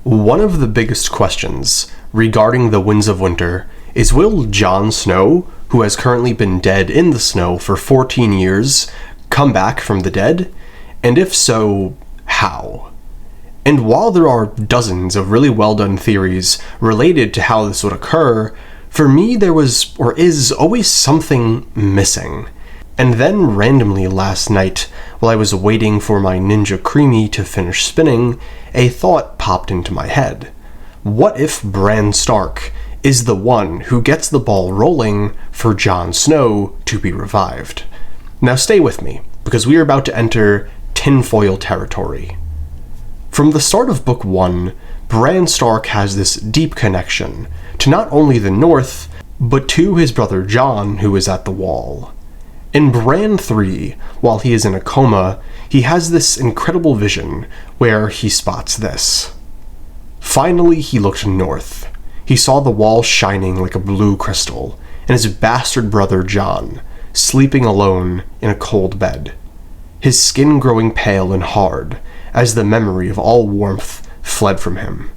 One of the biggest questions regarding the Winds of Winter is, will Jon Snow, who has currently been dead in the snow for 14 years, come back from the dead? And if so, how? And while there are dozens of really well done theories related to how this would occur, for me there was, or is, always something missing. And then randomly last night, while I was waiting for my Ninja Creamy to finish spinning, a thought popped into my head. What if Bran Stark is the one who gets the ball rolling for Jon Snow to be revived? Now stay with me, because we are about to enter tinfoil territory. From the start of Book 1, Bran Stark has this deep connection to not only the North, but to his brother Jon, who is at the Wall. In Bran 3, while he is in a coma, he has this incredible vision where he spots this. Finally, he looked north. He saw the Wall shining like a blue crystal, and his bastard brother Jon, sleeping alone in a cold bed, his skin growing pale and hard as the memory of all warmth fled from him.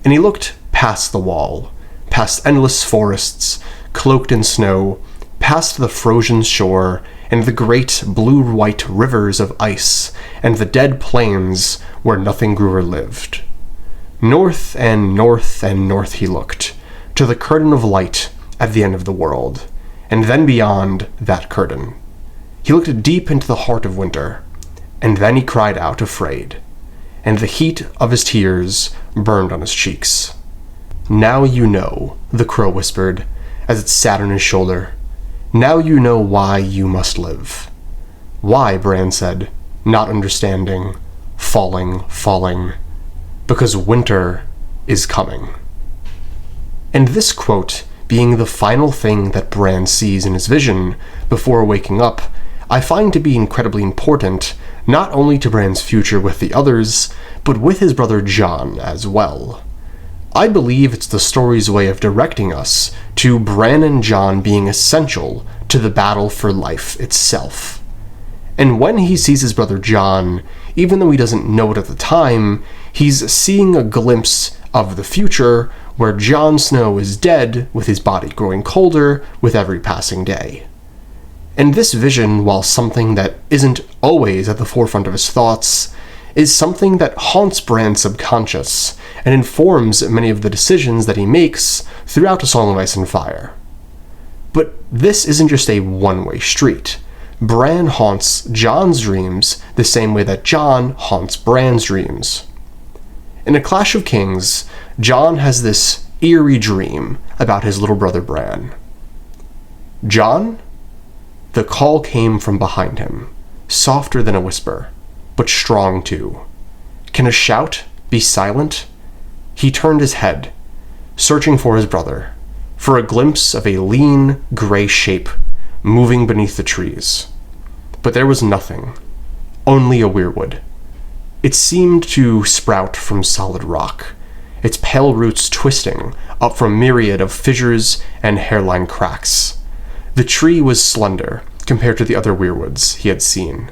And he looked past the Wall, past endless forests, cloaked in snow, past the frozen shore, and the great blue-white rivers of ice, and the dead plains where nothing grew or lived. North and north and north he looked, to the curtain of light at the end of the world, and then beyond that curtain. He looked deep into the heart of winter, and then he cried out, afraid, and the heat of his tears burned on his cheeks. "Now you know," the crow whispered, as it sat on his shoulder. "Now you know why you must live." "Why?" Bran said, not understanding, falling. "Because winter is coming." And this quote, being the final thing that Bran sees in his vision before waking up, I find to be incredibly important, not only to Bran's future with the others, but with his brother Jon as well. I believe it's the story's way of directing us to Bran and Jon being essential to the battle for life itself. And when he sees his brother Jon, even though he doesn't know it at the time, he's seeing a glimpse of the future where Jon Snow is dead, with his body growing colder with every passing day. And this vision, while something that isn't always at the forefront of his thoughts, is something that haunts Bran's subconscious and informs many of the decisions that he makes throughout A Song of Ice and Fire. But this isn't just a one-way street. Bran haunts Jon's dreams the same way that Jon haunts Bran's dreams. In A Clash of Kings, Jon has this eerie dream about his little brother Bran. "Jon?" The call came from behind him, softer than a whisper, but strong too. Can a shout be silent? He turned his head, searching for his brother, for a glimpse of a lean, gray shape moving beneath the trees. But there was nothing, only a weirwood. It seemed to sprout from solid rock, its pale roots twisting up from myriad of fissures and hairline cracks. The tree was slender compared to the other weirwoods he had seen,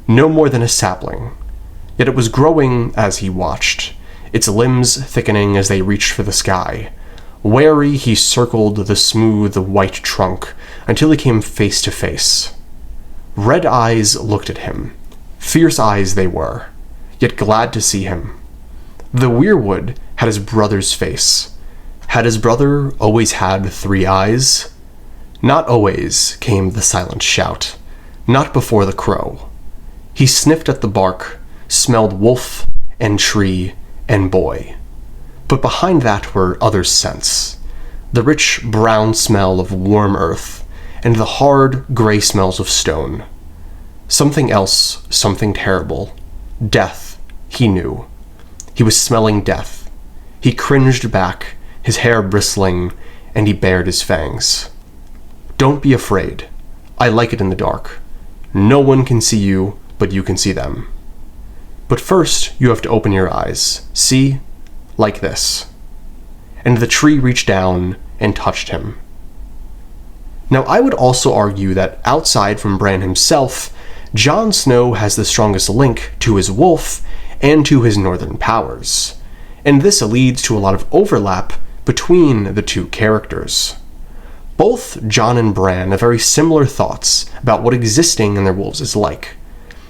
no more than a sapling, yet it was growing as he watched, its limbs thickening as they reached for the sky. Wary, he circled the smooth, white trunk until he came face to face. Red eyes looked at him. Fierce eyes they were, yet glad to see him. The weirwood had his brother's face. Had his brother always had 3 eyes? Not always, came the silent shout. Not before the crow. He sniffed at the bark, smelled wolf and tree and boy. But behind that were other scents. The rich brown smell of warm earth, and the hard gray smells of stone. Something else, something terrible. Death, he knew. He was smelling death. He cringed back, his hair bristling, and he bared his fangs. "Don't be afraid. I like it in the dark. No one can see you, but you can see them. But first, you have to open your eyes. See? Like this." And the tree reached down and touched him. Now, I would also argue that outside from Bran himself, Jon Snow has the strongest link to his wolf and to his northern powers. and this leads to a lot of overlap between the two characters. Both Jon and Bran have very similar thoughts about what existing in their wolves is like.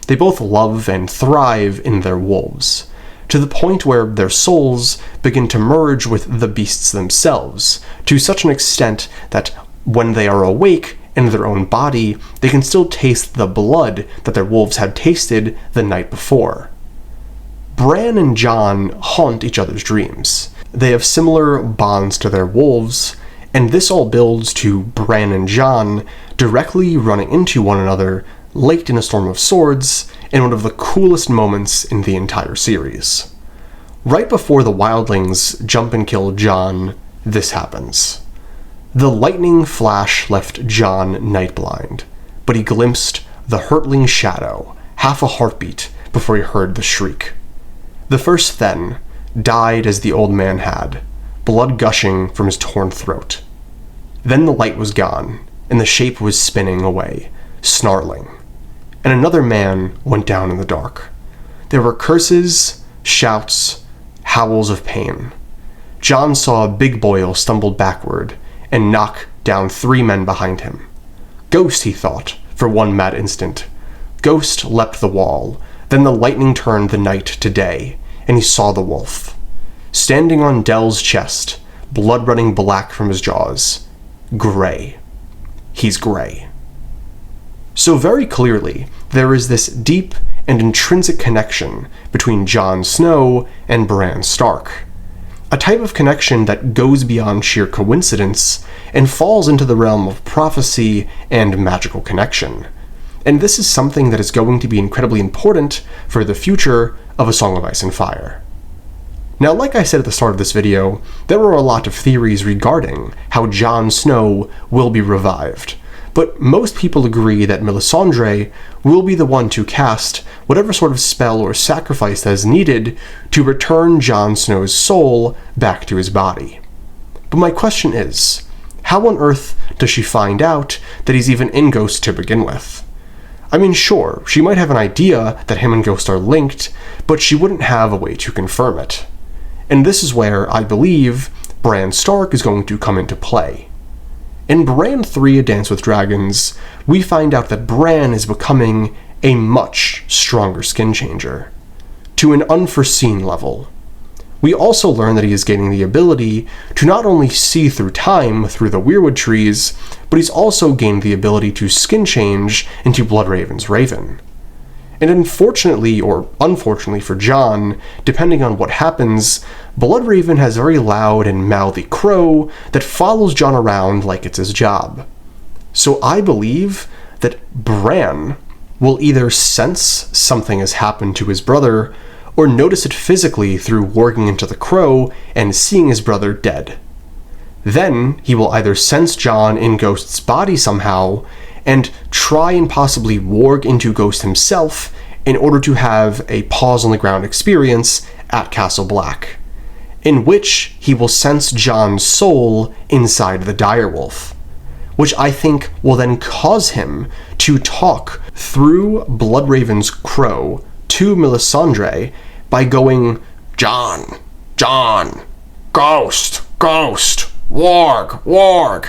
They both love and thrive in their wolves, to the point where their souls begin to merge with the beasts themselves, to such an extent that when they are awake in their own body, they can still taste the blood that their wolves had tasted the night before. Bran and Jon haunt each other's dreams. They have similar bonds to their wolves, and this all builds to Bran and Jon directly running into one another late in A Storm of Swords in one of the coolest moments in the entire series. Right before the wildlings jump and kill Jon, this happens. The lightning flash left Jon nightblind, but he glimpsed the hurtling shadow, half a heartbeat, before he heard the shriek. The first then died as the old man had, blood gushing from his torn throat. Then the light was gone, and the shape was spinning away, snarling. And another man went down in the dark. There were curses, shouts, howls of pain. Jon saw Big Boil stumble backward and knock down 3 men behind him. Ghost, he thought, for one mad instant. Ghost leapt the wall, then the lightning turned the night to day, and he saw the wolf. Standing on Dell's chest, blood running black from his jaws. Gray. He's gray. So very clearly, there is this deep and intrinsic connection between Jon Snow and Bran Stark. A type of connection that goes beyond sheer coincidence and falls into the realm of prophecy and magical connection. And this is something that is going to be incredibly important for the future of A Song of Ice and Fire. Now, like I said at the start of this video, there are a lot of theories regarding how Jon Snow will be revived, but most people agree that Melisandre will be the one to cast whatever sort of spell or sacrifice that is needed to return Jon Snow's soul back to his body. But my question is, how on earth does she find out that he's even in Ghost to begin with? I mean, sure, she might have an idea that him and Ghost are linked, but she wouldn't have a way to confirm it. And this is where I believe Bran Stark is going to come into play. In Bran 3: A Dance with Dragons, we find out that Bran is becoming a much stronger skin changer, to an unforeseen level. We also learn that he is gaining the ability to not only see through time through the weirwood trees, but he's also gained the ability to skin change into Bloodraven's Raven. And unfortunately, or unfortunately for Jon, depending on what happens, Bloodraven has a very loud and mouthy crow that follows Jon around like it's his job. So I believe that Bran will either sense something has happened to his brother, or notice it physically through warging into the crow and seeing his brother dead. Then he will either sense Jon in Ghost's body somehow, and try and possibly warg into Ghost himself in order to have a pause on the ground experience at Castle Black, in which he will sense Jon's soul inside the direwolf, which I think will then cause him to talk through Bloodraven's crow to Melisandre by going, "Jon, Jon, Ghost, Ghost, warg, warg,"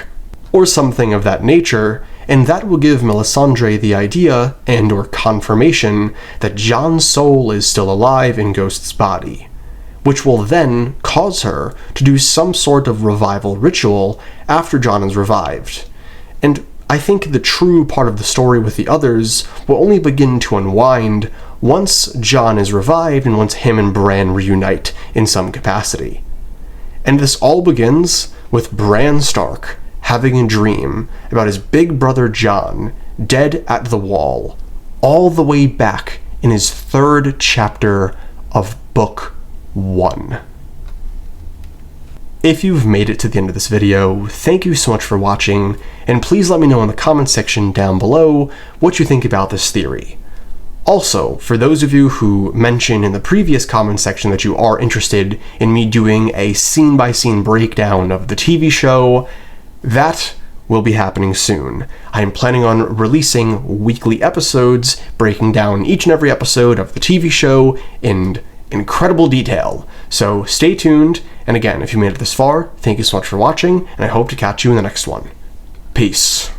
or something of that nature, and that will give Melisandre the idea and or confirmation that Jon's soul is still alive in Ghost's body, which will then cause her to do some sort of revival ritual after Jon is revived. And I think the true part of the story with the others will only begin to unwind once Jon is revived and once him and Bran reunite in some capacity. And this all begins with Bran Stark having a dream about his big brother Jon dead at the wall, all the way back in his 3rd chapter of Book 1. If you've made it to the end of this video, thank you so much for watching, and please let me know in the comments section down below what you think about this theory. Also, for those of you who mentioned in the previous comment section that you are interested in me doing a scene-by-scene breakdown of the TV show, that will be happening soon. I am planning on releasing weekly episodes, breaking down each and every episode of the TV show in incredible detail. So stay tuned, and again, if you made it this far, thank you so much for watching, and I hope to catch you in the next one. Peace.